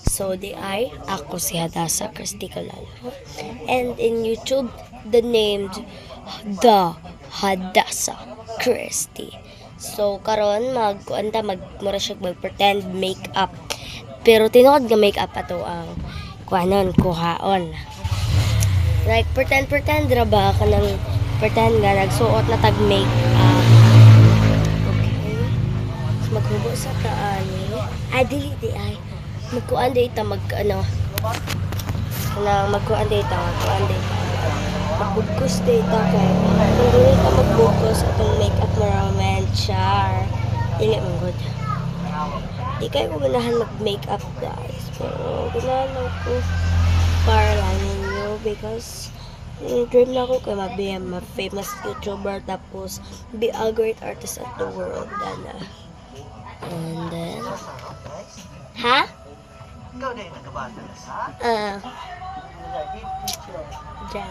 So, ako si Hadasa Christy Calalo. And in YouTube, the name The Hadasa Christy. So, karon mura siya mag-pretend makeup. Pero tinuod nga makeup ato ang kuhaon. Like, pretend ra ba ka ng pretend nga nagsuot na tag makeup. Okay. So, maghubo sa taani. Dili ay. Magkuan data magbugkos data kay kung dili ka magbugkos atong makeup maraming char dili man good. Di kayo ganahan mag-makeup guys, pero ganahan ako para lang ninyo because dream na ako kay mabi famous YouTuber tapos be a great artist at the world and then Ikaw na yung nagkabasa na sa? Diyan.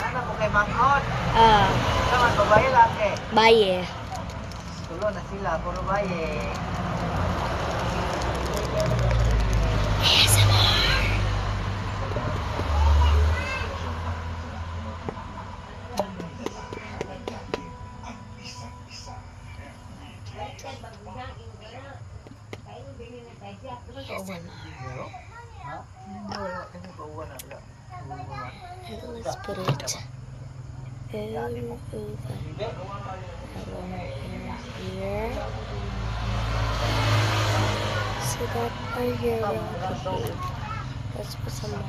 Nana mo kay Manghod? Naman, babae lang eh. Baye. Tulo na sila, puro baye. Let's put it over our hair here so that our hair will be. Let's put some more.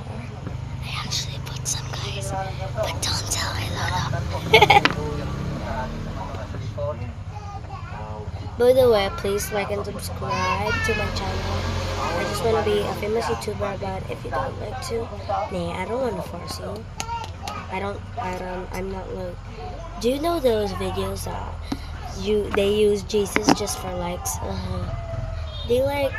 I actually put some, guys, but don't tell my Lola. By the way, please like and subscribe to my channel. I just want to be a famous YouTuber, but if you don't like to, I don't want to force you. I'm not like, do you know those videos that they use Jesus just for likes? They're like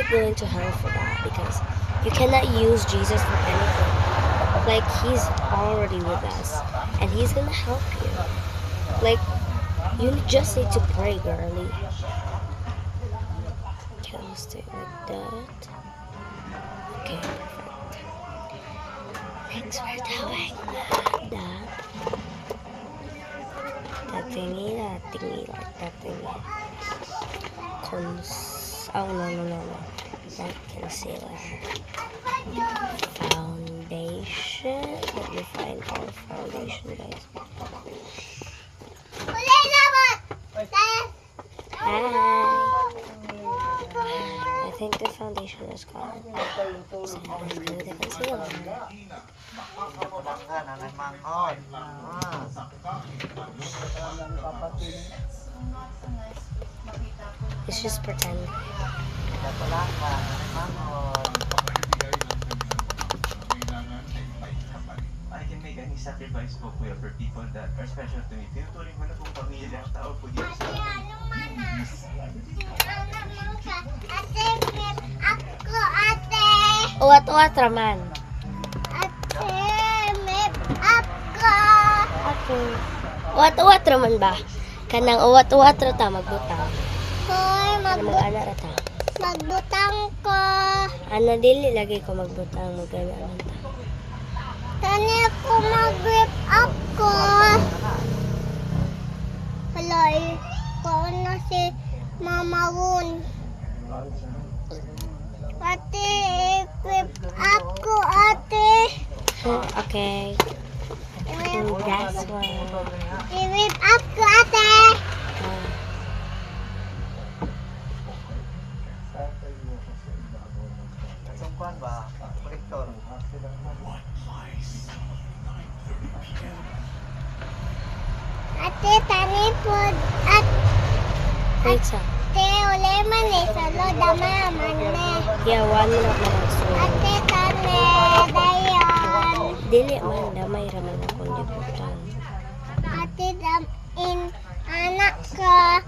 going to hell for that because you cannot use Jesus for anything. Like, he's already with us and he's gonna help you. Like, you just need to pray, girly. Okay, let's do it like that. Okay, perfect. Thanks for doing that. That thingy, like that thingy. No. That concealer. Foundation. Let me find our foundation, guys. Hi. I think the foundation is gone. So let's do the concealer. Manghod. Let's just pretend. I can make any sacrifice po kuya for people that are special to me. Tinuturing ko na pong pamilya ang tao po dyan sa Uwat-uwat raman. Uwat-uwat raman ba? Kanang uwat-uwat ra ta magbutang. Mag-ana ra ta. Magbutang ko. Ana dili lagi ko magbutang mag-ana ra ta. Tani ko mag-grip up ko. Halay, ko na si Mama Wun. Ate, grip up ko, ate. Okay. That's one. I-grip up ko, ate. Sungkuan ba? Kolektor. Ate, tani po. Wait, sir. Ate, uli man eh. Salo, dama man eh. Yeah, one minute na lang. So, Ate, tani. Dayan. dili man damay raman akong libutan. Ate, anak ko.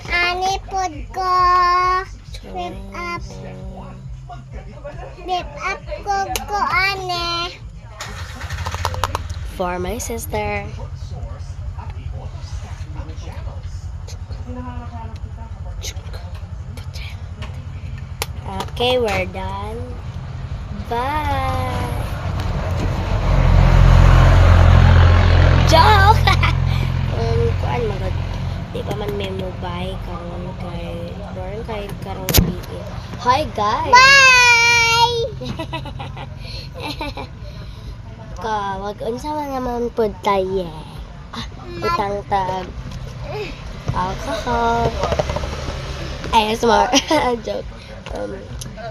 Ani pod ko. Grip up. Grip up ko, ane. For my sister. Okay. Okay, we're done. Bye! Joke! Kuan magod. Di pa man may mobile karon kay karong video. Hi guys! Bye! Wag-unsa man naman po tayo. Utang tag alcohol. Ay, smart. Joke.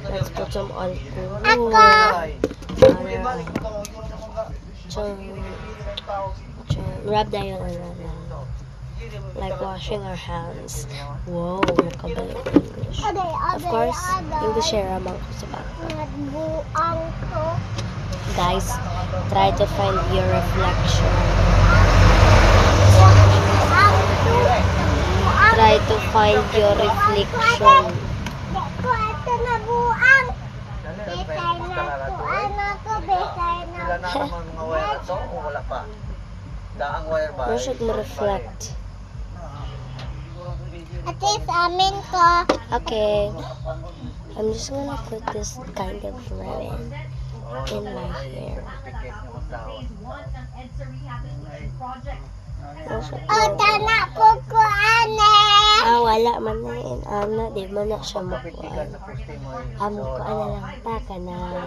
Let's put some alcohol. Rub that on like washing our hands. Whoa, makabalik English. Of course, English share among ko sa bata. Nagbuang ko. Guys, try to find your reflection. Try to find your reflection. Ko ito nabuang. Besay na ko. Anak ko, besay na Sila na naman mga wire to o wala pa? Daang wire ba? You should reflect. Ate, sa amin ko. Okay. I'm just gonna put this kind of ribbon in my hair. O, tana ko ko, ane. Wala man na yun. Ana, di man na siya makuhaan. Amo ko, ano lang pa ka na.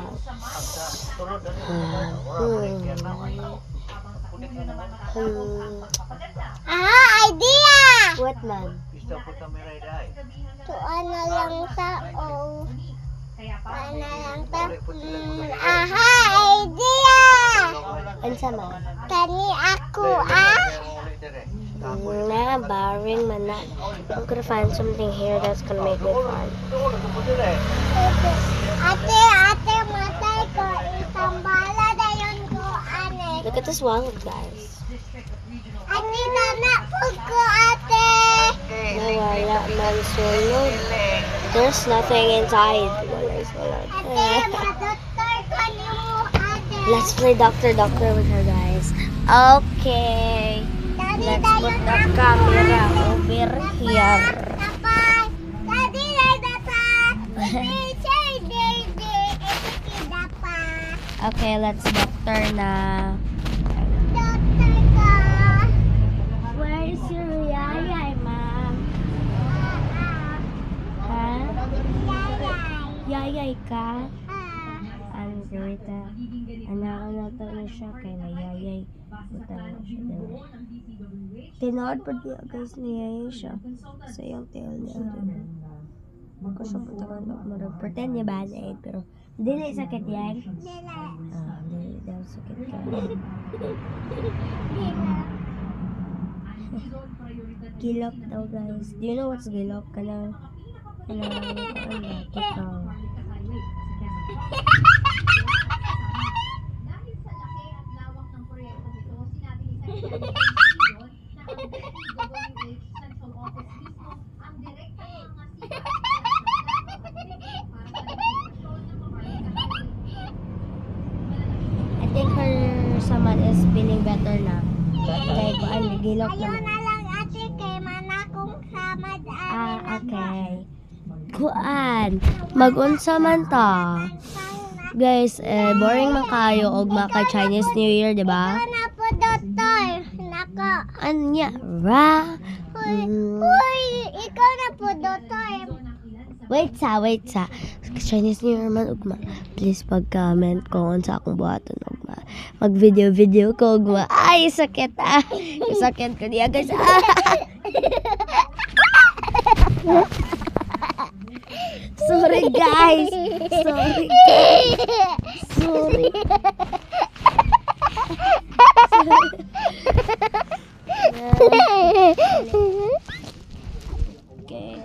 Idea! What man? Gusto ko kami ride. Tuan na lang sa o. Tuan na lang sa idea! Ansa man? Kani ako, Na, boring man na. I'm gonna find something here that's gonna make me fun. Ate, matay ko. Isang bala na yun ko, ane. Look at this wallet, guys. Ate, nanak ko, ate. Nawala man sulod. There's nothing inside. Wala. Ate, madoktor ko niyo mo, ate. Let's play Doctor with her, guys. Okay. Let's put the camera over here. Tapay. Daddy, dapat. Okay, let's doctor na. Doktor ka. Where is your yayay, ma'am? Ha? Yayay ka? Andrita. Anak na to na siya kay na yayay. Buta na siya daw. Tinood pa di guys ni yayay siya. Sa yung tail niya. Ako siya putangan ako marag. Pretend niya ba na pero dili sakit yan. Dili daw sakit ka. Gilok daw guys. Do you know what's gilok? Kanang kikaw. I think her samad is feeling better na. Kaya kuan gilok Ayaw naman. na lang ate kay manakong samad Okay. Kuan, mag-unsa man ta. Guys, boring man kayo og maka Chinese New Year, di ba? Ikaw na po, doktor. Nako. Anya, ra. Uy, ikaw na po, doktor. Wait sa. Chinese New Year man ugma. Please pag-comment kung unsa akong buhaton ugma. Mag-video ko ugma. Ay, sakit ah. Sakit ko diya, guys. Sorry guys. Sorry. Okay,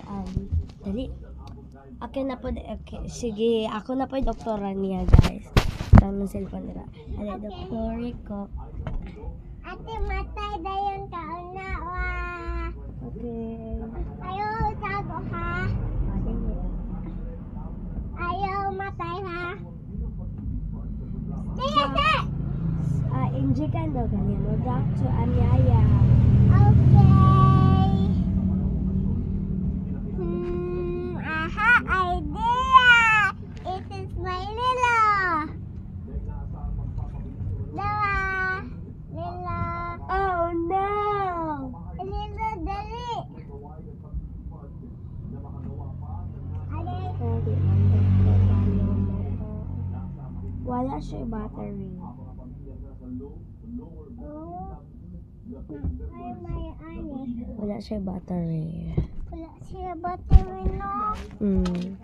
dali. Okay na po, okay. Sige, ako na po yung doktora niya, guys. Tama ng cellphone nila. Dali, doktori ko. Ate, matay dayon ka na, wa. Okay. Ayaw, sago ha. Ayaw, matay ha. Sige. Injikan daw ganyan. O, Dr. Anyaya. Okay. Aha, idea. Wala siya battery. Ay, may ani. Wala siya battery. Wala siya battery, no?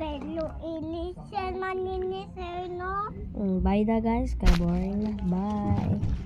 Kay Ilisan maninis, no? bye da guys. Kaya boring na. Bye.